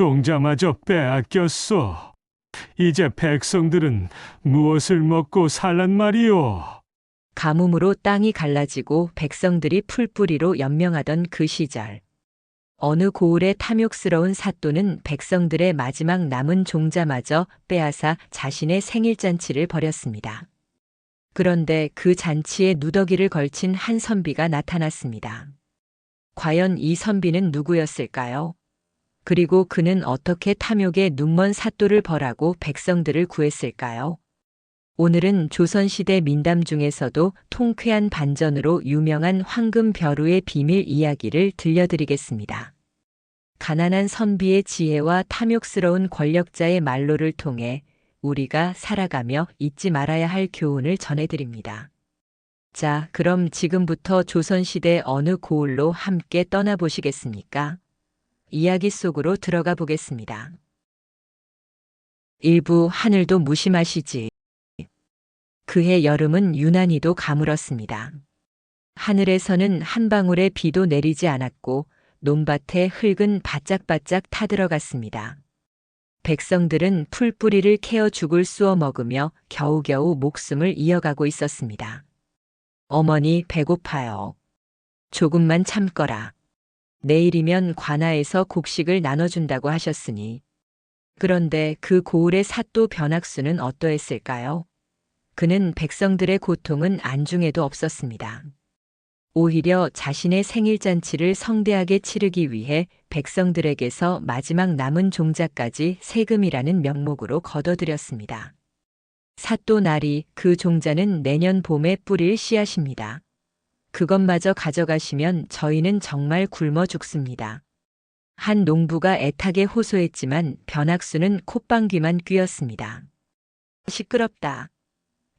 종자마저 빼앗겼소. 이제 백성들은 무엇을 먹고 살란 말이오? 가뭄으로 땅이 갈라지고 백성들이 풀뿌리로 연명하던 그 시절. 어느 고을의 탐욕스러운 사또는 백성들의 마지막 남은 종자마저 빼앗아 자신의 생일잔치를 벌였습니다. 그런데 그 잔치에 누더기를 걸친 한 선비가 나타났습니다. 과연 이 선비는 누구였을까요? 그리고 그는 어떻게 탐욕에 눈먼 사또를 벌하고 백성들을 구했을까요? 오늘은 조선시대 민담 중에서도 통쾌한 반전으로 유명한 황금벼루의 비밀 이야기를 들려드리겠습니다. 가난한 선비의 지혜와 탐욕스러운 권력자의 말로를 통해 우리가 살아가며 잊지 말아야 할 교훈을 전해드립니다. 자, 그럼 지금부터 조선시대 어느 고을로 함께 떠나보시겠습니까? 이야기 속으로 들어가 보겠습니다. 일부 하늘도 무심하시지. 그해 여름은 유난히도 가물었습니다. 하늘에서는 한 방울의 비도 내리지 않았고 논밭에 흙은 바짝바짝 타들어갔습니다. 백성들은 풀뿌리를 캐어 죽을 쑤어 먹으며 겨우겨우 목숨을 이어가고 있었습니다. 어머니, 배고파요. 조금만 참거라. 내일이면 관아에서 곡식을 나눠준다고 하셨으니. 그런데 그 고을의 사또 변학수는 어떠했을까요? 그는 백성들의 고통은 안중에도 없었습니다. 오히려 자신의 생일잔치를 성대하게 치르기 위해 백성들에게서 마지막 남은 종자까지 세금이라는 명목으로 거둬들였습니다. 사또 나리, 그 종자는 내년 봄에 뿌릴 씨앗입니다. 그것마저 가져가시면 저희는 정말 굶어 죽습니다. 한 농부가 애타게 호소했지만 변학수는 콧방귀만 뀌었습니다. 시끄럽다.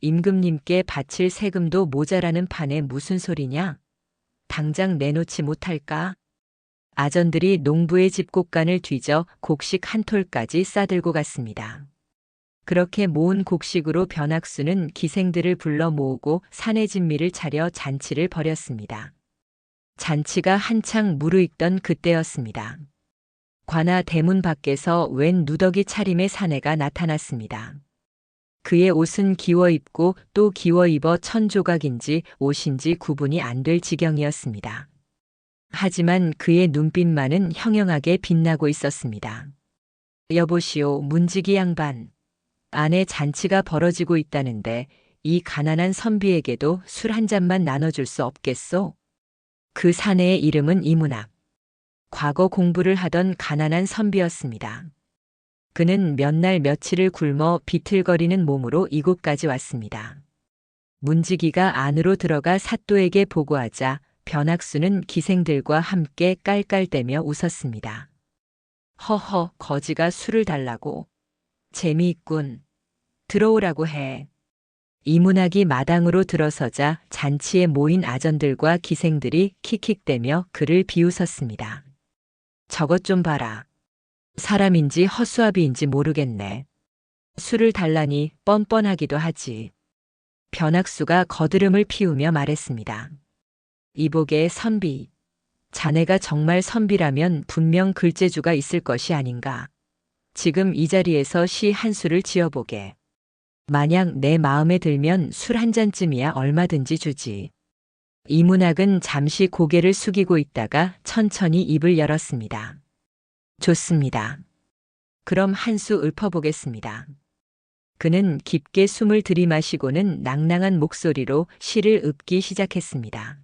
임금님께 바칠 세금도 모자라는 판에 무슨 소리냐? 당장 내놓지 못할까? 아전들이 농부의 집 곳간을 뒤져 곡식 한 톨까지 싸들고 갔습니다. 그렇게 모은 곡식으로 변학수는 기생들을 불러 모으고 산의 진미를 차려 잔치를 벌였습니다. 잔치가 한창 무르익던 그때였습니다. 관아 대문 밖에서 웬 누더기 차림의 사내가 나타났습니다. 그의 옷은 기워 입고 또 기워 입어 천조각인지 옷인지 구분이 안 될 지경이었습니다. 하지만 그의 눈빛만은 형형하게 빛나고 있었습니다. 여보시오, 문지기 양반. 안에 잔치가 벌어지고 있다는데 이 가난한 선비에게도 술 한 잔만 나눠줄 수 없겠소? 그 사내의 이름은 이문학. 과거 공부를 하던 가난한 선비였습니다. 그는 몇 날 며칠을 굶어 비틀거리는 몸으로 이곳까지 왔습니다. 문지기가 안으로 들어가 사또에게 보고하자 변학수는 기생들과 함께 깔깔대며 웃었습니다. 허허, 거지가 술을 달라고. 재미있군. 들어오라고 해. 이문학이 마당으로 들어서자 잔치에 모인 아전들과 기생들이 킥킥대며 그를 비웃었습니다. 저것 좀 봐라. 사람인지 헛수아비인지 모르겠네. 술을 달라니 뻔뻔하기도 하지. 변학수가 거드름을 피우며 말했습니다. 이복의 선비. 자네가 정말 선비라면 분명 글재주가 있을 것이 아닌가. 지금 이 자리에서 시 한 수를 지어보게. 만약 내 마음에 들면 술 한 잔쯤이야 얼마든지 주지. 이문학은 잠시 고개를 숙이고 있다가 천천히 입을 열었습니다. 좋습니다. 그럼 한 수 읊어보겠습니다. 그는 깊게 숨을 들이마시고는 낭낭한 목소리로 시를 읊기 시작했습니다.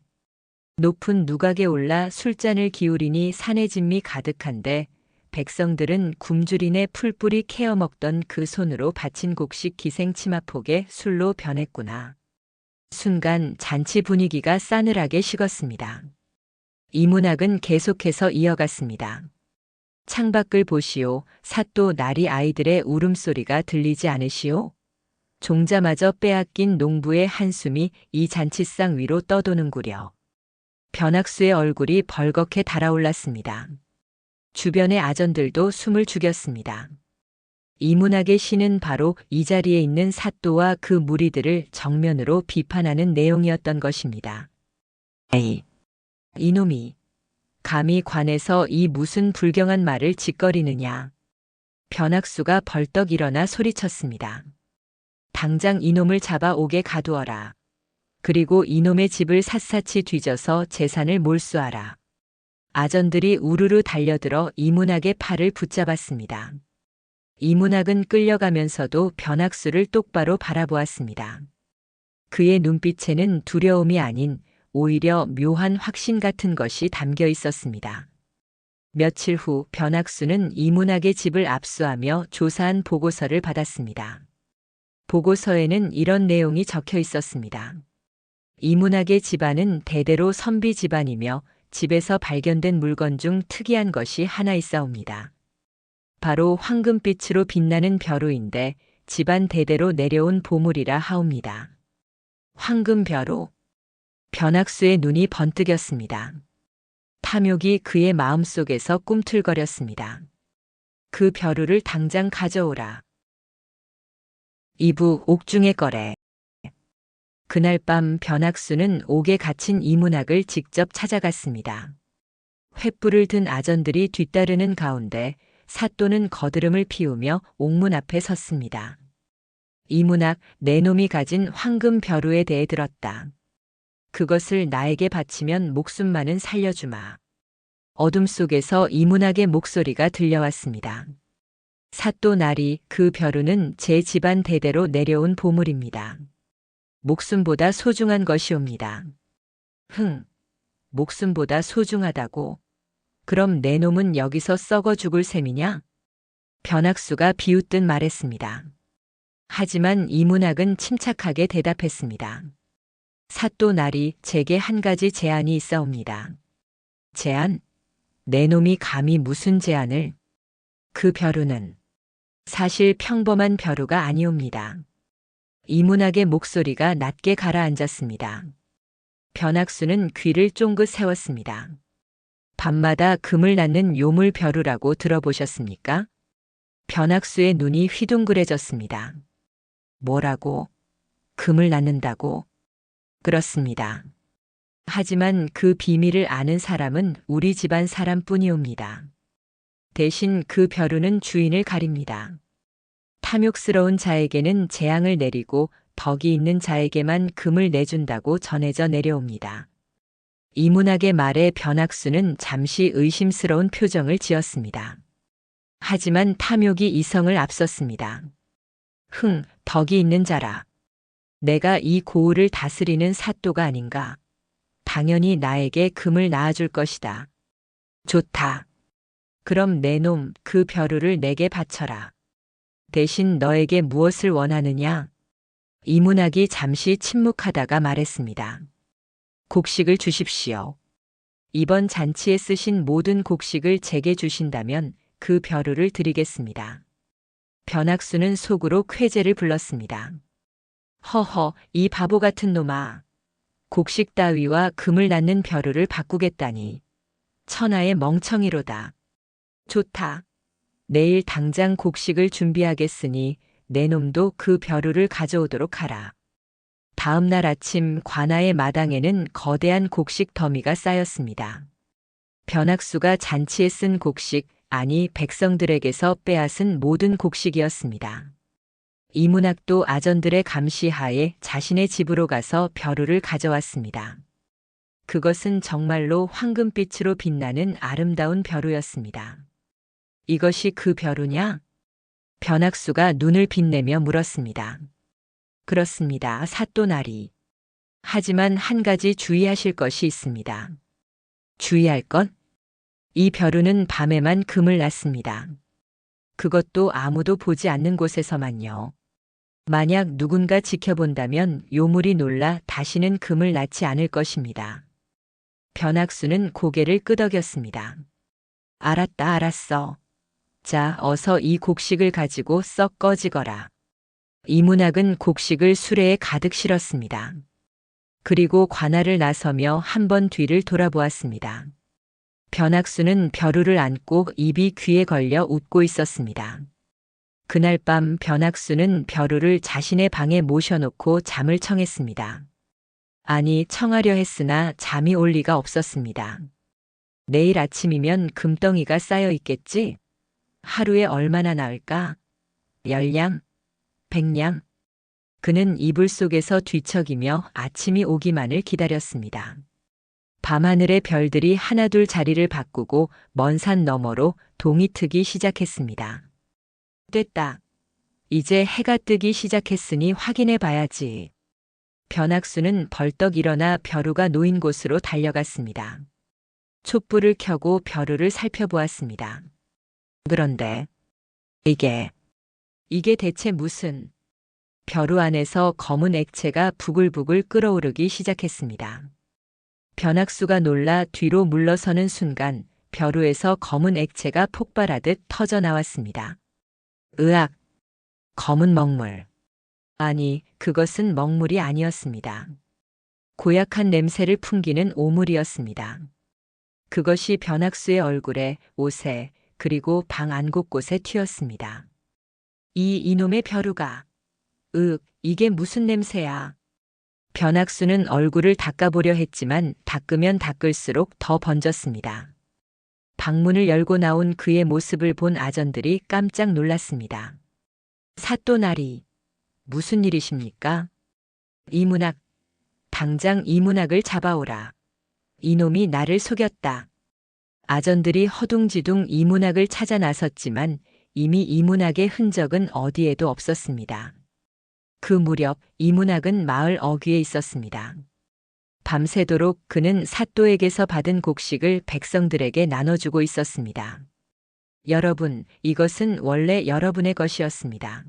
높은 누각에 올라 술잔을 기울이니 산의 진미 가득한데 백성들은 굶주린의 풀뿌리 캐어 먹던 그 손으로 바친 곡식 기생 치마폭에 술로 변했구나. 순간 잔치 분위기가 싸늘하게 식었습니다. 이문학은 계속해서 이어갔습니다. 창밖을 보시오. 사또 나리 아이들의 울음소리가 들리지 않으시오? 종자마저 빼앗긴 농부의 한숨이 이 잔치상 위로 떠도는구려. 변학수의 얼굴이 벌겋게 달아올랐습니다. 주변의 아전들도 숨을 죽였습니다. 이문학의 시는 바로 이 자리에 있는 사또와 그 무리들을 정면으로 비판하는 내용이었던 것입니다. 에이, 이놈이 감히 관에서 이 무슨 불경한 말을 짓거리느냐. 변학수가 벌떡 일어나 소리쳤습니다. 당장 이놈을 잡아 옥에 가두어라. 그리고 이놈의 집을 샅샅이 뒤져서 재산을 몰수하라. 아전들이 우르르 달려들어 이문학의 팔을 붙잡았습니다. 이문학은 끌려가면서도 변학수를 똑바로 바라보았습니다. 그의 눈빛에는 두려움이 아닌 오히려 묘한 확신 같은 것이 담겨 있었습니다. 며칠 후 변학수는 이문학의 집을 압수하며 조사한 보고서를 받았습니다. 보고서에는 이런 내용이 적혀 있었습니다. 이문학의 집안은 대대로 선비 집안이며 집에서 발견된 물건 중 특이한 것이 하나 있사옵니다. 바로 황금빛으로 빛나는 벼루인데 집안 대대로 내려온 보물이라 하옵니다. 황금 벼루. 변학수의 눈이 번뜩였습니다. 탐욕이 그의 마음속에서 꿈틀거렸습니다. 그 벼루를 당장 가져오라. 2부 옥중의 거래. 그날 밤 변학수는 옥에 갇힌 이문학을 직접 찾아갔습니다. 횃불을 든 아전들이 뒤따르는 가운데 사또는 거드름을 피우며 옥문 앞에 섰습니다. 이문학, 내 놈이 가진 황금 벼루에 대해 들었다. 그것을 나에게 바치면 목숨만은 살려주마. 어둠 속에서 이문학의 목소리가 들려왔습니다. 사또 나리, 그 벼루는 제 집안 대대로 내려온 보물입니다. 목숨보다 소중한 것이옵니다. 목숨보다 소중하다고? 그럼 내 놈은 여기서 썩어 죽을 셈이냐? 변학수가 비웃듯 말했습니다. 하지만 이문학은 침착하게 대답했습니다. 사또 나리, 제게 한 가지 제안이 있사옵니다. 제안? 내 놈이 감히 무슨 제안을? 그 벼루는 사실 평범한 벼루가 아니옵니다. 이문학의 목소리가 낮게 가라앉았습니다. 변학수는 귀를 쫑긋 세웠습니다. 밤마다 금을 낳는 요물 벼루라고 들어보셨습니까? 변학수의 눈이 휘둥그레졌습니다. 뭐라고? 금을 낳는다고? 그렇습니다. 하지만 그 비밀을 아는 사람은 우리 집안 사람뿐이옵니다. 대신 그 벼루는 주인을 가립니다. 탐욕스러운 자에게는 재앙을 내리고 덕이 있는 자에게만 금을 내준다고 전해져 내려옵니다. 이문학의 말에 변학수는 잠시 의심스러운 표정을 지었습니다. 하지만 탐욕이 이성을 앞섰습니다. 덕이 있는 자라. 내가 이 고을을 다스리는 사또가 아닌가. 당연히 나에게 금을 낳아줄 것이다. 좋다. 그럼 내 놈 그 벼루를 내게 바쳐라. 대신 너에게 무엇을 원하느냐? 이문학이 잠시 침묵하다가 말했습니다. 곡식을 주십시오. 이번 잔치에 쓰신 모든 곡식을 제게 주신다면 그 벼루를 드리겠습니다. 변학수는 속으로 쾌재를 불렀습니다. 허허, 이 바보 같은 놈아. 곡식 따위와 금을 낳는 벼루를 바꾸겠다니. 천하의 멍청이로다. 좋다. 내일 당장 곡식을 준비하겠으니 내 놈도 그 벼루를 가져오도록 하라. 다음 날 아침 관아의 마당에는 거대한 곡식 더미가 쌓였습니다. 변학수가 잔치에 쓴 곡식, 아니 백성들에게서 빼앗은 모든 곡식이었습니다. 이문학도 아전들의 감시하에 자신의 집으로 가서 벼루를 가져왔습니다. 그것은 정말로 황금빛으로 빛나는 아름다운 벼루였습니다. 이것이 그 벼루냐? 변학수가 눈을 빛내며 물었습니다. 그렇습니다, 사또 나리. 하지만 한 가지 주의하실 것이 있습니다. 주의할 것? 이 벼루는 밤에만 금을 낳습니다. 그것도 아무도 보지 않는 곳에서만요. 만약 누군가 지켜본다면 요물이 놀라 다시는 금을 낳지 않을 것입니다. 변학수는 고개를 끄덕였습니다. 알았다, 알았어. 자, 어서 이 곡식을 가지고 썩 꺼지거라. 이문학은 곡식을 수레에 가득 실었습니다. 그리고 관아를 나서며 한 번 뒤를 돌아보았습니다. 변학수는 벼루를 안고 입이 귀에 걸려 웃고 있었습니다. 그날 밤 변학수는 벼루를 자신의 방에 모셔놓고 잠을 청했습니다. 아니, 청하려 했으나 잠이 올 리가 없었습니다. 내일 아침이면 금덩이가 쌓여 있겠지? 하루에 얼마나 나올까? 10량? 100량? 그는 이불 속에서 뒤척이며 아침이 오기만을 기다렸습니다. 밤하늘의 별들이 하나둘 자리를 바꾸고 먼 산 너머로 동이 트기 시작했습니다. 됐다. 이제 해가 뜨기 시작했으니 확인해 봐야지. 변학수는 벌떡 일어나 벼루가 놓인 곳으로 달려갔습니다. 촛불을 켜고 벼루를 살펴보았습니다. 그런데 이게 대체 무슨... 벼루 안에서 검은 액체가 부글부글 끓어오르기 시작했습니다. 변학수가 놀라 뒤로 물러서는 순간 벼루에서 검은 액체가 폭발하듯 터져 나왔습니다. 으악! 검은 먹물. 아니, 그것은 먹물이 아니었습니다. 고약한 냄새를 풍기는 오물이었습니다. 그것이 변학수의 얼굴에, 옷에, 그리고 방 안 곳곳에 튀었습니다. 이놈의 벼루가... 이게 무슨 냄새야? 변학수는 얼굴을 닦아보려 했지만 닦으면 닦을수록 더 번졌습니다. 방문을 열고 나온 그의 모습을 본 아전들이 깜짝 놀랐습니다. 사또나리, 무슨 일이십니까? 이문학, 당장 이문학을 잡아오라. 이놈이 나를 속였다. 아전들이 허둥지둥 이문학을 찾아 나섰지만 이미 이문학의 흔적은 어디에도 없었습니다. 그 무렵 이문학은 마을 어귀에 있었습니다. 밤새도록 그는 사또에게서 받은 곡식을 백성들에게 나눠주고 있었습니다. 여러분, 이것은 원래 여러분의 것이었습니다.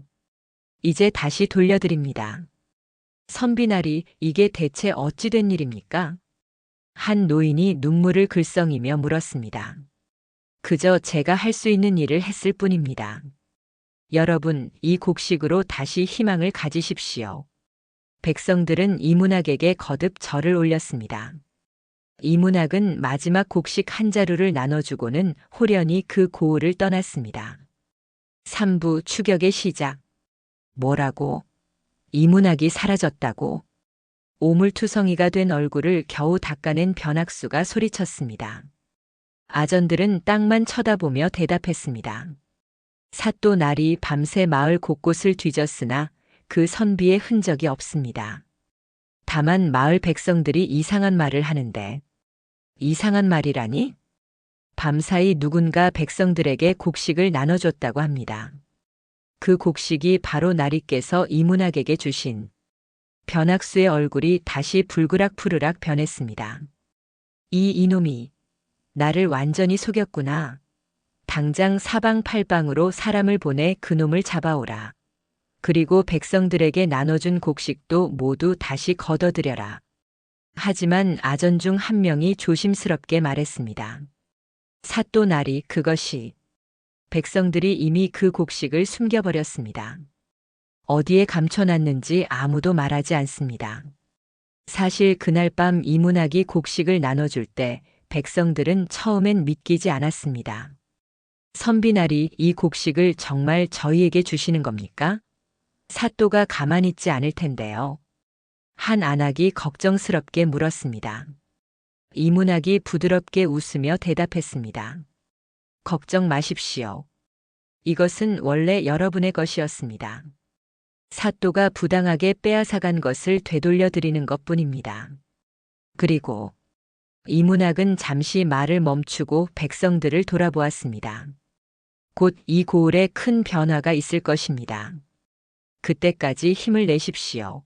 이제 다시 돌려드립니다. 선비나리, 이게 대체 어찌 된 일입니까? 한 노인이 눈물을 글썽이며 물었습니다. 그저 제가 할 수 있는 일을 했을 뿐입니다. 여러분, 이 곡식으로 다시 희망을 가지십시오. 백성들은 이문학에게 거듭 절을 올렸습니다. 이문학은 마지막 곡식 한 자루를 나눠주고는 호련히 그 고을을 떠났습니다. 3부 추격의 시작. 뭐라고? 이문학이 사라졌다고? 오물투성이가 된 얼굴을 겨우 닦아낸 변학수가 소리쳤습니다. 아전들은 땅만 쳐다보며 대답했습니다. 사또날이 밤새 마을 곳곳을 뒤졌으나 그 선비의 흔적이 없습니다. 다만 마을 백성들이 이상한 말을 하는데, 이상한 말이라니? 밤사이 누군가 백성들에게 곡식을 나눠줬다고 합니다. 그 곡식이 바로 나리께서 이문학에게 주신... 변학수의 얼굴이 다시 불그락푸르락 변했습니다. 이놈이 나를 완전히 속였구나. 당장 사방팔방으로 사람을 보내 그놈을 잡아오라. 그리고 백성들에게 나눠준 곡식도 모두 다시 걷어들여라. 하지만 아전 중 한 명이 조심스럽게 말했습니다. 사또나리, 그것이... 백성들이 이미 그 곡식을 숨겨버렸습니다. 어디에 감춰놨는지 아무도 말하지 않습니다. 사실 그날 밤 이문학이 곡식을 나눠줄 때 백성들은 처음엔 믿기지 않았습니다. 선비나리, 이 곡식을 정말 저희에게 주시는 겁니까? 사또가 가만히 있지 않을 텐데요. 한 안악이 걱정스럽게 물었습니다. 이문학이 부드럽게 웃으며 대답했습니다. 걱정 마십시오. 이것은 원래 여러분의 것이었습니다. 사또가 부당하게 빼앗아간 것을 되돌려 드리는 것뿐입니다. 그리고 이문학은 잠시 말을 멈추고 백성들을 돌아보았습니다. 곧 이 고을에 큰 변화가 있을 것입니다. 그때까지 힘을 내십시오.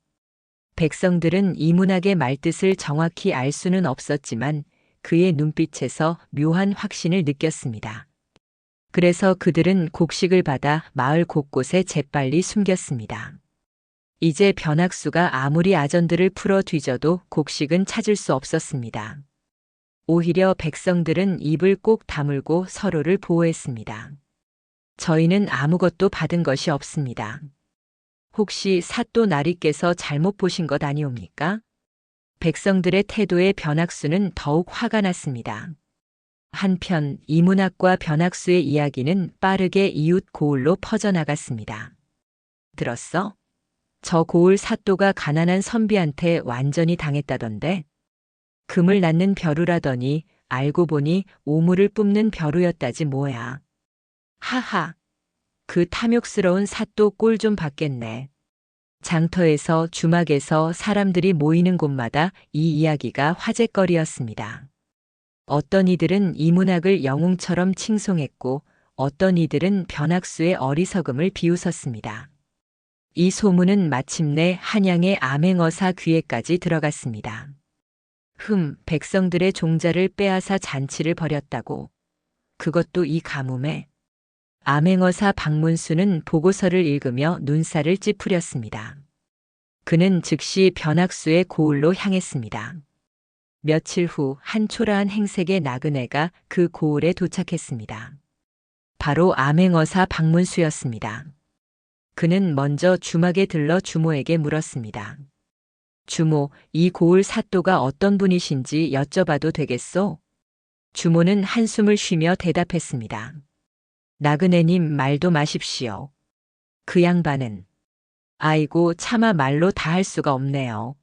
백성들은 이문학의 말뜻을 정확히 알 수는 없었지만 그의 눈빛에서 묘한 확신을 느꼈습니다. 그래서 그들은 곡식을 받아 마을 곳곳에 재빨리 숨겼습니다. 이제 변학수가 아무리 아전들을 풀어 뒤져도 곡식은 찾을 수 없었습니다. 오히려 백성들은 입을 꼭 다물고 서로를 보호했습니다. 저희는 아무것도 받은 것이 없습니다. 혹시 사또 나리께서 잘못 보신 것 아니옵니까? 백성들의 태도에 변학수는 더욱 화가 났습니다. 한편 이문학과 변학수의 이야기는 빠르게 이웃 고을로 퍼져나갔습니다. 들었어? 저 고을 사또가 가난한 선비한테 완전히 당했다던데? 금을 낳는 벼루라더니 알고 보니 오물을 뿜는 벼루였다지 뭐야. 하하. 그 탐욕스러운 사또 꼴 좀 봤겠네. 장터에서 주막에서 사람들이 모이는 곳마다 이 이야기가 화제거리였습니다. 어떤 이들은 이문학을 영웅처럼 칭송했고 어떤 이들은 변학수의 어리석음을 비웃었습니다. 이 소문은 마침내 한양의 암행어사 귀에까지 들어갔습니다. 백성들의 종자를 빼앗아 잔치를 벌였다고. 그것도 이 가뭄에. 암행어사 박문수는 보고서를 읽으며 눈살을 찌푸렸습니다. 그는 즉시 변학수의 고을로 향했습니다. 며칠 후 한 초라한 행색의 나그네가 그 고을에 도착했습니다. 바로 암행어사 박문수였습니다. 그는 먼저 주막에 들러 주모에게 물었습니다. 주모, 이 고을 사또가 어떤 분이신지 여쭤봐도 되겠소? 주모는 한숨을 쉬며 대답했습니다. 나그네님 말도 마십시오. 그 양반은 아이고 차마 말로 다 할 수가 없네요.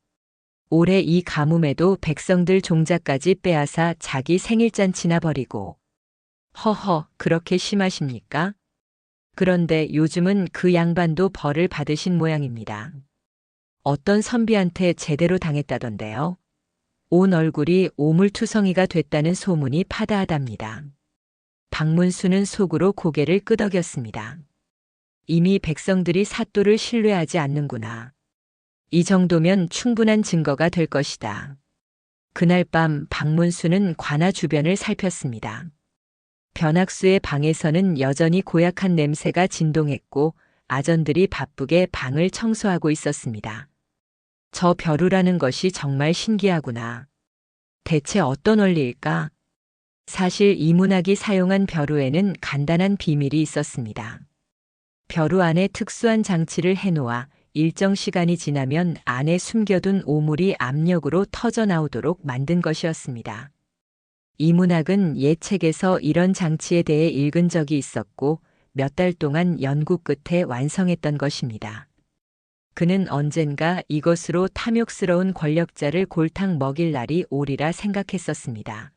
올해 이 가뭄에도 백성들 종자까지 빼앗아 자기 생일잔치나 벌이고. 허허, 그렇게 심하십니까? 그런데 요즘은 그 양반도 벌을 받으신 모양입니다. 어떤 선비한테 제대로 당했다던데요. 온 얼굴이 오물투성이가 됐다는 소문이 파다하답니다. 박문수는 속으로 고개를 끄덕였습니다. 이미 백성들이 사또를 신뢰하지 않는구나. 이 정도면 충분한 증거가 될 것이다. 그날 밤 박문수는 관아 주변을 살폈습니다. 변학수의 방에서는 여전히 고약한 냄새가 진동했고 아전들이 바쁘게 방을 청소하고 있었습니다. 저 벼루라는 것이 정말 신기하구나. 대체 어떤 원리일까? 사실 이문학이 사용한 벼루에는 간단한 비밀이 있었습니다. 벼루 안에 특수한 장치를 해놓아 일정 시간이 지나면 안에 숨겨둔 오물이 압력으로 터져 나오도록 만든 것이었습니다. 이문학은 옛 책에서 이런 장치에 대해 읽은 적이 있었고 몇 달 동안 연구 끝에 완성했던 것입니다. 그는 언젠가 이것으로 탐욕스러운 권력자를 골탕 먹일 날이 오리라 생각했었습니다.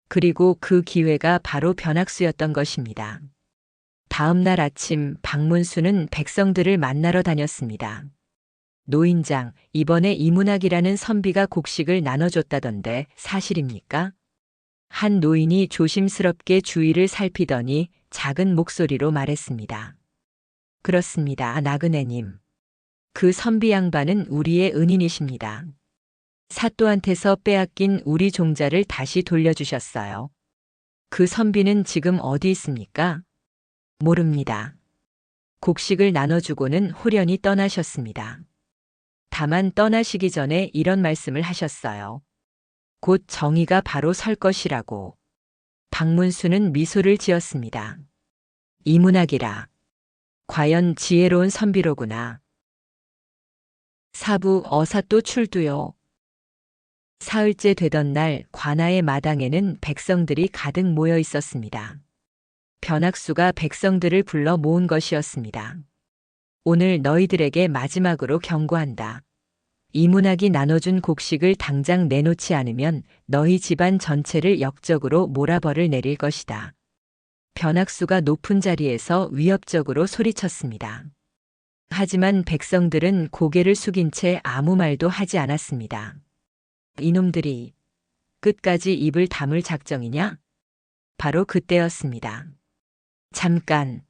그리고 그 기회가 바로 변학수였던 것입니다. 다음 날 아침 박문수는 백성들을 만나러 다녔습니다. 노인장, 이번에 이문학이라는 선비가 곡식을 나눠줬다던데 사실입니까? 한 노인이 조심스럽게 주위를 살피더니 작은 목소리로 말했습니다. 그렇습니다, 나그네님. 그 선비 양반은 우리의 은인이십니다. 사또한테서 빼앗긴 우리 종자를 다시 돌려주셨어요. 그 선비는 지금 어디 있습니까? 모릅니다. 곡식을 나눠주고는 홀연히 떠나셨습니다. 다만 떠나시기 전에 이런 말씀을 하셨어요. 곧 정의가 바로 설 것이라고. 박문수는 미소를 지었습니다. 이문학이라. 과연 지혜로운 선비로구나. 사부 어사또 출두요. 사흘째 되던 날 관아의 마당에는 백성들이 가득 모여 있었습니다. 변학수가 백성들을 불러 모은 것이었습니다. 오늘 너희들에게 마지막으로 경고한다. 이문학이 나눠준 곡식을 당장 내놓지 않으면 너희 집안 전체를 역적으로 몰아벌을 내릴 것이다. 변학수가 높은 자리에서 위협적으로 소리쳤습니다. 하지만 백성들은 고개를 숙인 채 아무 말도 하지 않았습니다. 이놈들이 끝까지 입을 다물 작정이냐? 바로 그때였습니다. 잠깐.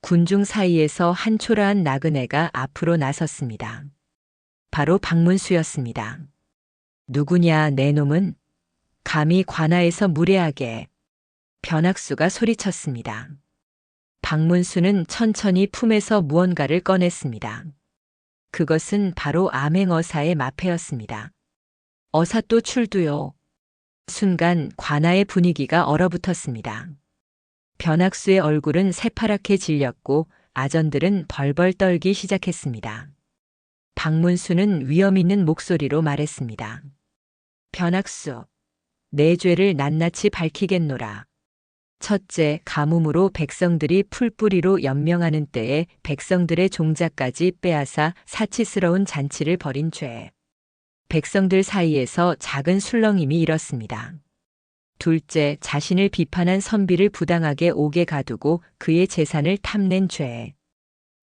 군중 사이에서 한 초라한 나그네가 앞으로 나섰습니다. 바로 박문수였습니다. 누구냐 내 놈은? 감히 관아에서 무례하게. 변학수가 소리쳤습니다. 박문수는 천천히 품에서 무언가를 꺼냈습니다. 그것은 바로 암행어사의 마패였습니다. 어사또 출두요. 순간 관아의 분위기가 얼어붙었습니다. 변학수의 얼굴은 새파랗게 질렸고 아전들은 벌벌 떨기 시작했습니다. 박문수는 위험 있는 목소리로 말했습니다. 변학수, 내 죄를 낱낱이 밝히겠노라. 첫째, 가뭄으로 백성들이 풀뿌리로 연명하는 때에 백성들의 종자까지 빼앗아 사치스러운 잔치를 벌인 죄. 백성들 사이에서 작은 술렁임이 일었습니다. 둘째, 자신을 비판한 선비를 부당하게 옥에 가두고 그의 재산을 탐낸 죄.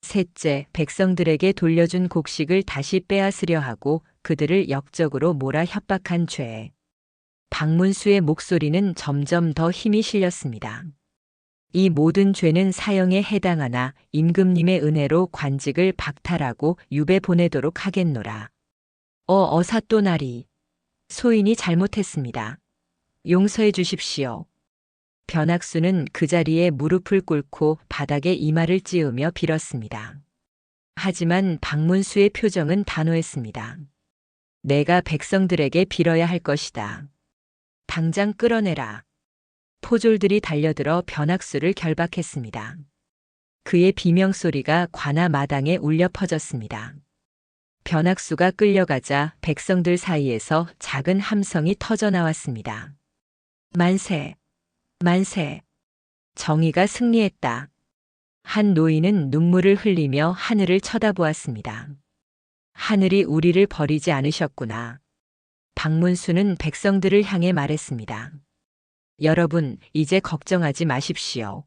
셋째, 백성들에게 돌려준 곡식을 다시 빼앗으려 하고 그들을 역적으로 몰아 협박한 죄. 박문수의 목소리는 점점 더 힘이 실렸습니다. 이 모든 죄는 사형에 해당하나 임금님의 은혜로 관직을 박탈하고 유배 보내도록 하겠노라. 어사또나리. 소인이 잘못했습니다. 용서해 주십시오. 변학수는 그 자리에 무릎을 꿇고 바닥에 이마를 찌으며 빌었습니다. 하지만 박문수의 표정은 단호했습니다. 내가 백성들에게 빌어야 할 것이다. 당장 끌어내라. 포졸들이 달려들어 변학수를 결박했습니다. 그의 비명소리가 관아 마당에 울려 퍼졌습니다. 변학수가 끌려가자 백성들 사이에서 작은 함성이 터져 나왔습니다. 만세! 만세! 정의가 승리했다. 한 노인은 눈물을 흘리며 하늘을 쳐다보았습니다. 하늘이 우리를 버리지 않으셨구나. 박문수는 백성들을 향해 말했습니다. 여러분, 이제 걱정하지 마십시오.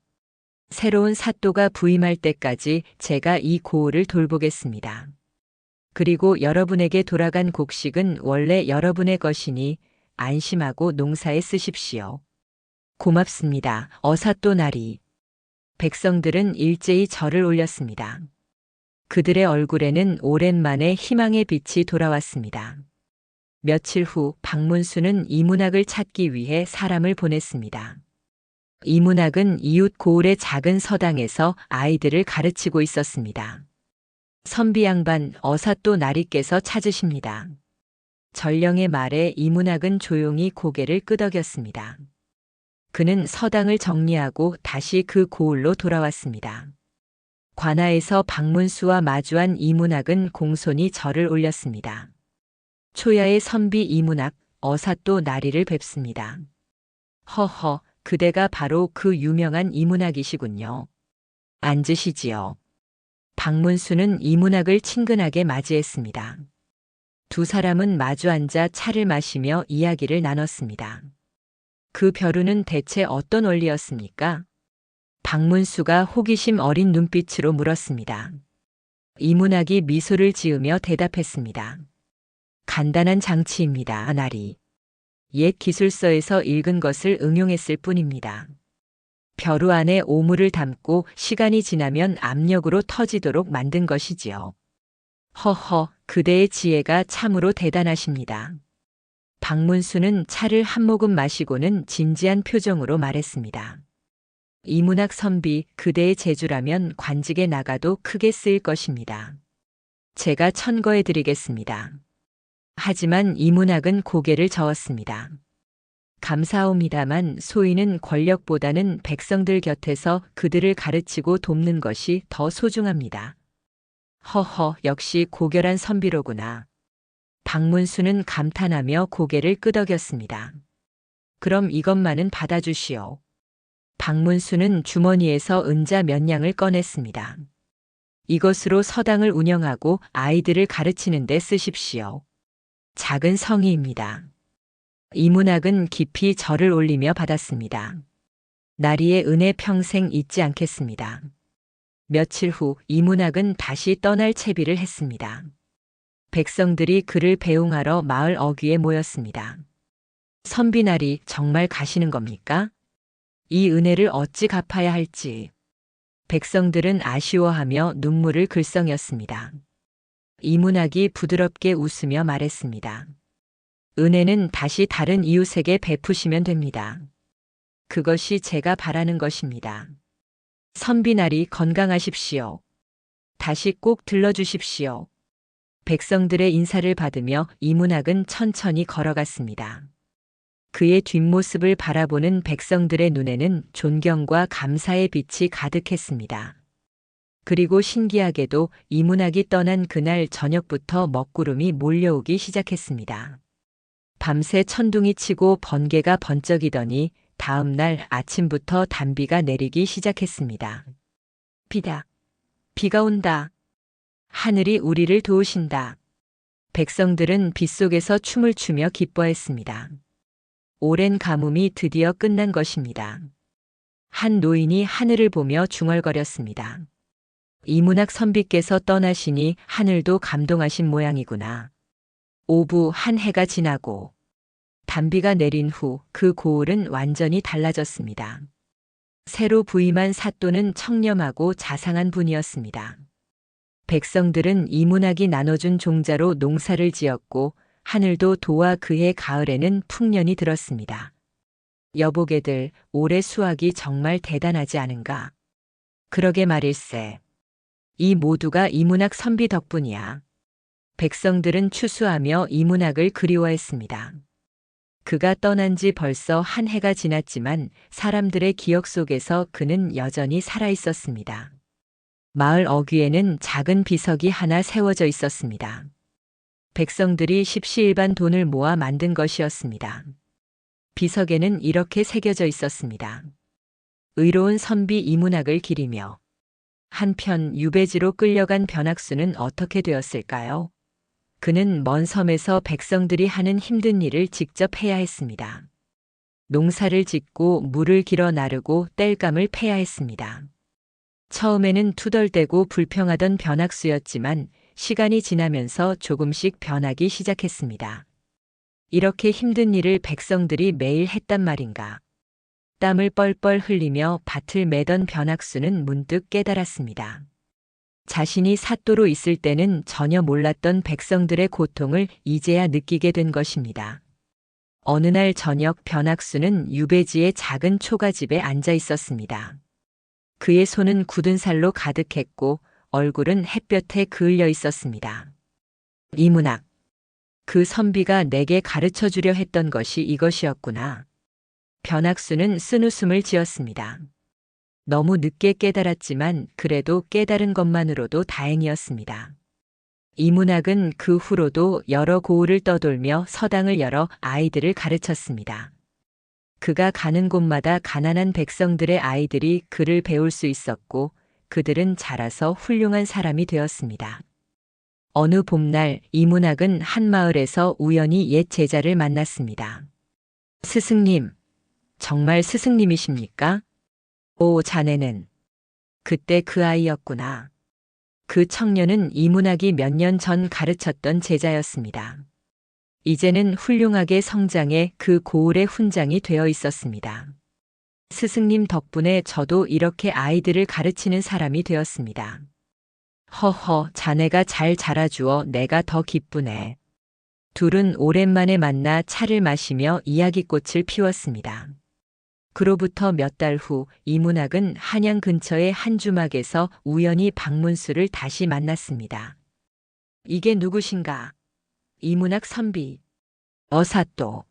새로운 사또가 부임할 때까지 제가 이 고을을 돌보겠습니다. 그리고 여러분에게 돌아간 곡식은 원래 여러분의 것이니 안심하고 농사에 쓰십시오. 고맙습니다. 어사또나리. 백성들은 일제히 절을 올렸습니다. 그들의 얼굴에는 오랜만에 희망의 빛이 돌아왔습니다. 며칠 후 박문수는 이문학을 찾기 위해 사람을 보냈습니다. 이문학은 이웃 고을의 작은 서당에서 아이들을 가르치고 있었습니다. 선비 양반 어사또나리께서 찾으십니다. 전령의 말에 이문학은 조용히 고개를 끄덕였습니다. 그는 서당을 정리하고 다시 그 고을로 돌아왔습니다. 관아에서 박문수와 마주한 이문학은 공손히 절을 올렸습니다. 초야의 선비 이문학, 어사또나리를 뵙습니다. 허허, 그대가 바로 그 유명한 이문학이시군요. 앉으시지요. 박문수는 이문학을 친근하게 맞이했습니다. 두 사람은 마주 앉아 차를 마시며 이야기를 나눴습니다. 그 벼루는 대체 어떤 원리였습니까? 박문수가 호기심 어린 눈빛으로 물었습니다. 이문학이 미소를 지으며 대답했습니다. 간단한 장치입니다, 나리. 옛 기술서에서 읽은 것을 응용했을 뿐입니다. 벼루 안에 오물을 담고 시간이 지나면 압력으로 터지도록 만든 것이지요. 허허, 그대의 지혜가 참으로 대단하십니다. 박문수는 차를 한 모금 마시고는 진지한 표정으로 말했습니다. 이문학 선비, 그대의 재주라면 관직에 나가도 크게 쓰일 것입니다. 제가 천거해 드리겠습니다. 하지만 이문학은 고개를 저었습니다. 감사옵니다만 소인은 권력보다는 백성들 곁에서 그들을 가르치고 돕는 것이 더 소중합니다. 허허, 역시 고결한 선비로구나. 박문수는 감탄하며 고개를 끄덕였습니다. 그럼 이것만은 받아주시오. 박문수는 주머니에서 은자 몇 냥을 꺼냈습니다. 이것으로 서당을 운영하고 아이들을 가르치는 데 쓰십시오. 작은 성의입니다. 이문학은 깊이 절을 올리며 받았습니다. 나리의 은혜 평생 잊지 않겠습니다. 며칠 후 이문학은 다시 떠날 채비를 했습니다. 백성들이 그를 배웅하러 마을 어귀에 모였습니다. 선비나리, 정말 가시는 겁니까? 이 은혜를 어찌 갚아야 할지. 백성들은 아쉬워하며 눈물을 글썽였습니다. 이문학이 부드럽게 웃으며 말했습니다. 은혜는 다시 다른 이웃에게 베푸시면 됩니다. 그것이 제가 바라는 것입니다. 선비나리, 건강하십시오. 다시 꼭 들러주십시오. 백성들의 인사를 받으며 이문학은 천천히 걸어갔습니다. 그의 뒷모습을 바라보는 백성들의 눈에는 존경과 감사의 빛이 가득했습니다. 그리고 신기하게도 이문학이 떠난 그날 저녁부터 먹구름이 몰려오기 시작했습니다. 밤새 천둥이 치고 번개가 번쩍이더니 다음 날 아침부터 단비가 내리기 시작했습니다. 비다. 비가 온다. 하늘이 우리를 도우신다. 백성들은 빗속에서 춤을 추며 기뻐했습니다. 오랜 가뭄이 드디어 끝난 것입니다. 한 노인이 하늘을 보며 중얼거렸습니다. 이문학 선비께서 떠나시니 하늘도 감동하신 모양이구나. 오후 한 해가 지나고 단비가 내린 후 그 고을은 완전히 달라졌습니다. 새로 부임한 사또는 청렴하고 자상한 분이었습니다. 백성들은 이문학이 나눠준 종자로 농사를 지었고 하늘도 도와 그해 가을에는 풍년이 들었습니다. 여보게들, 올해 수확이 정말 대단하지 않은가? 그러게 말일세. 이 모두가 이문학 선비 덕분이야. 백성들은 추수하며 이문학을 그리워했습니다. 그가 떠난 지 벌써 한 해가 지났지만 사람들의 기억 속에서 그는 여전히 살아 있었습니다. 마을 어귀에는 작은 비석이 하나 세워져 있었습니다. 백성들이 십시일반 돈을 모아 만든 것이었습니다. 비석에는 이렇게 새겨져 있었습니다. 의로운 선비 이문학을 기리며. 한편 유배지로 끌려간 변학수는 어떻게 되었을까요? 그는 먼 섬에서 백성들이 하는 힘든 일을 직접 해야 했습니다. 농사를 짓고 물을 길어 나르고 땔감을 패야 했습니다. 처음에는 투덜대고 불평하던 변학수였지만 시간이 지나면서 조금씩 변하기 시작했습니다. 이렇게 힘든 일을 백성들이 매일 했단 말인가. 땀을 뻘뻘 흘리며 밭을 매던 변학수는 문득 깨달았습니다. 자신이 사또로 있을 때는 전혀 몰랐던 백성들의 고통을 이제야 느끼게 된 것입니다. 어느 날 저녁 변학수는 유배지의 작은 초가집에 앉아 있었습니다. 그의 손은 굳은 살로 가득했고 얼굴은 햇볕에 그을려 있었습니다. 이문학. 그 선비가 내게 가르쳐 주려 했던 것이 이것이었구나. 변학수는 쓴웃음을 지었습니다. 너무 늦게 깨달았지만 그래도 깨달은 것만으로도 다행이었습니다. 이문학은 그 후로도 여러 고을을 떠돌며 서당을 열어 아이들을 가르쳤습니다. 그가 가는 곳마다 가난한 백성들의 아이들이 글을 배울 수 있었고 그들은 자라서 훌륭한 사람이 되었습니다. 어느 봄날 이문학은 한 마을에서 우연히 옛 제자를 만났습니다. 스승님, 정말 스승님이십니까? 오, 자네는. 그때 그 아이였구나. 그 청년은 이문학이 몇 년 전 가르쳤던 제자였습니다. 이제는 훌륭하게 성장해 그 고을의 훈장이 되어 있었습니다. 스승님 덕분에 저도 이렇게 아이들을 가르치는 사람이 되었습니다. 허허, 자네가 잘 자라주어 내가 더 기쁘네. 둘은 오랜만에 만나 차를 마시며 이야기꽃을 피웠습니다. 그로부터 몇 달 후 이문학은 한양 근처의 한 주막에서 우연히 박문수를 다시 만났습니다. 이게 누구신가? 이문학 선비. 어사또.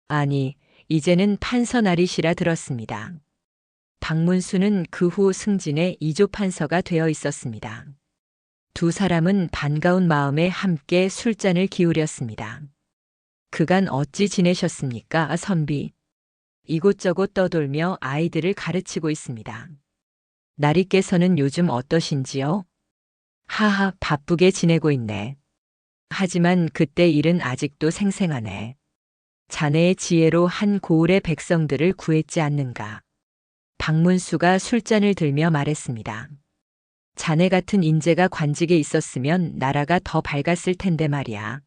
아니, 이제는 판서나리시라 들었습니다. 박문수는 그 후 승진해 이조 판서가 되어 있었습니다. 두 사람은 반가운 마음에 함께 술잔을 기울였습니다. 그간 어찌 지내셨습니까, 선비? 이곳저곳 떠돌며 아이들을 가르치고 있습니다. 나리께서는 요즘 어떠신지요? 하하, 바쁘게 지내고 있네. 하지만 그때 일은 아직도 생생하네. 자네의 지혜로 한 고을의 백성들을 구했지 않는가. 박문수가 술잔을 들며 말했습니다. 자네 같은 인재가 관직에 있었으면 나라가 더 밝았을 텐데 말이야.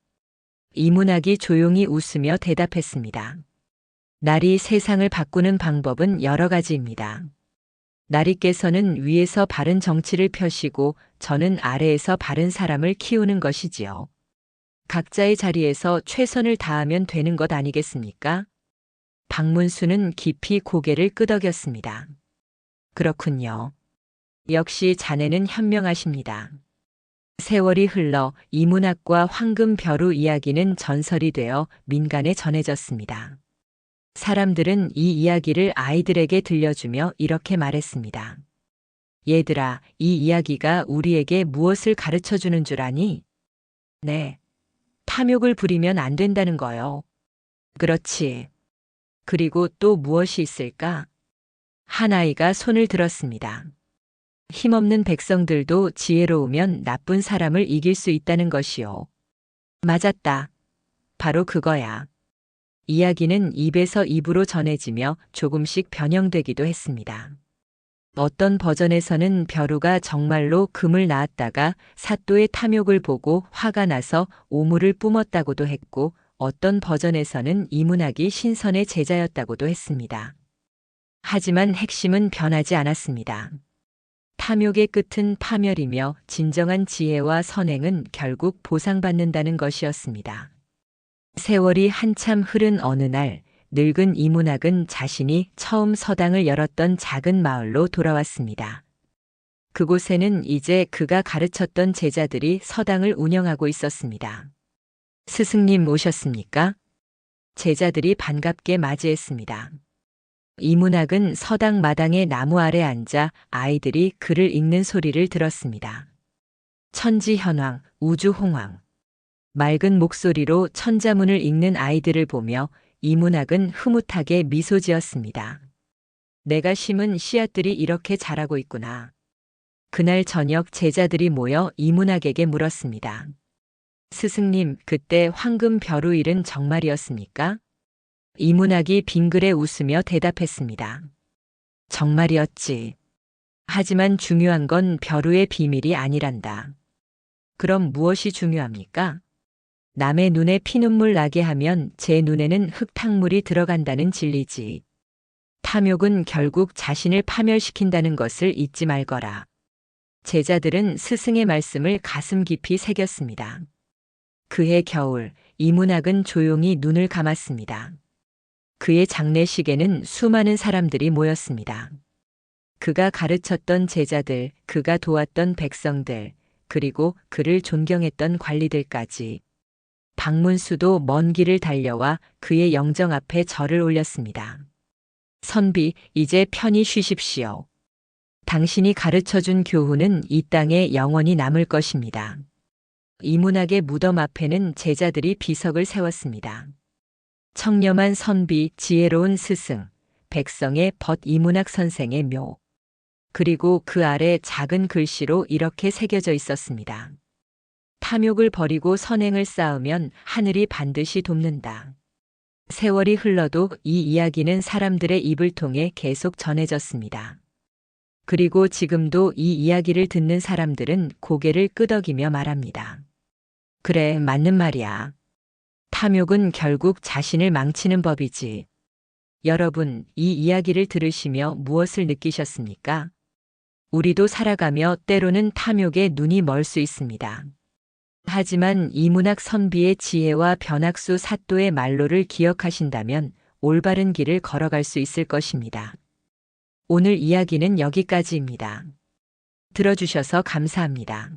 이문학이 조용히 웃으며 대답했습니다. 날이 세상을 바꾸는 방법은 여러 가지입니다. 나리께서는 위에서 바른 정치를 펴시고 저는 아래에서 바른 사람을 키우는 것이지요. 각자의 자리에서 최선을 다하면 되는 것 아니겠습니까? 박문수는 깊이 고개를 끄덕였습니다. 그렇군요. 역시 자네는 현명하십니다. 세월이 흘러 이문학과 황금벼루 이야기는 전설이 되어 민간에 전해졌습니다. 사람들은 이 이야기를 아이들에게 들려주며 이렇게 말했습니다. 얘들아, 이 이야기가 우리에게 무엇을 가르쳐 주는 줄 아니? 네. 탐욕을 부리면 안 된다는 거요. 그렇지. 그리고 또 무엇이 있을까? 한 아이가 손을 들었습니다. 힘없는 백성들도 지혜로우면 나쁜 사람을 이길 수 있다는 것이요. 맞았다. 바로 그거야. 이야기는 입에서 입으로 전해지며 조금씩 변형되기도 했습니다. 어떤 버전에서는 벼루가 정말로 금을 낳았다가 사또의 탐욕을 보고 화가 나서 오물을 뿜었다고도 했고, 어떤 버전에서는 이문학이 신선의 제자였다고도 했습니다. 하지만 핵심은 변하지 않았습니다. 탐욕의 끝은 파멸이며 진정한 지혜와 선행은 결국 보상받는다는 것이었습니다. 세월이 한참 흐른 어느 날, 늙은 이문학은 자신이 처음 서당을 열었던 작은 마을로 돌아왔습니다. 그곳에는 이제 그가 가르쳤던 제자들이 서당을 운영하고 있었습니다. 스승님 오셨습니까? 제자들이 반갑게 맞이했습니다. 이문학은 서당 마당의 나무 아래 앉아 아이들이 글을 읽는 소리를 들었습니다. 천지현황, 우주홍황. 맑은 목소리로 천자문을 읽는 아이들을 보며 이문학은 흐뭇하게 미소 지었습니다. 내가 심은 씨앗들이 이렇게 자라고 있구나. 그날 저녁 제자들이 모여 이문학에게 물었습니다. 스승님, 그때 황금 벼루 일은 정말이었습니까? 이문학이 빙그레 웃으며 대답했습니다. 정말이었지. 하지만 중요한 건 벼루의 비밀이 아니란다. 그럼 무엇이 중요합니까? 남의 눈에 피눈물 나게 하면 제 눈에는 흙탕물이 들어간다는 진리지. 탐욕은 결국 자신을 파멸시킨다는 것을 잊지 말거라. 제자들은 스승의 말씀을 가슴 깊이 새겼습니다. 그해 겨울, 이문학은 조용히 눈을 감았습니다. 그의 장례식에는 수많은 사람들이 모였습니다. 그가 가르쳤던 제자들, 그가 도왔던 백성들, 그리고 그를 존경했던 관리들까지. 방문수도 먼 길을 달려와 그의 영정 앞에 절을 올렸습니다. 선비, 이제 편히 쉬십시오. 당신이 가르쳐준 교훈은 이 땅에 영원히 남을 것입니다. 이문학의 무덤 앞에는 제자들이 비석을 세웠습니다. 청렴한 선비, 지혜로운 스승, 백성의 벗 이문학 선생의 묘. 그리고 그 아래 작은 글씨로 이렇게 새겨져 있었습니다. 탐욕을 버리고 선행을 쌓으면 하늘이 반드시 돕는다. 세월이 흘러도 이 이야기는 사람들의 입을 통해 계속 전해졌습니다. 그리고 지금도 이 이야기를 듣는 사람들은 고개를 끄덕이며 말합니다. 그래, 맞는 말이야. 탐욕은 결국 자신을 망치는 법이지. 여러분, 이 이야기를 들으시며 무엇을 느끼셨습니까? 우리도 살아가며 때로는 탐욕에 눈이 멀 수 있습니다. 하지만 이문학 선비의 지혜와 변학수 사또의 말로를 기억하신다면 올바른 길을 걸어갈 수 있을 것입니다. 오늘 이야기는 여기까지입니다. 들어주셔서 감사합니다.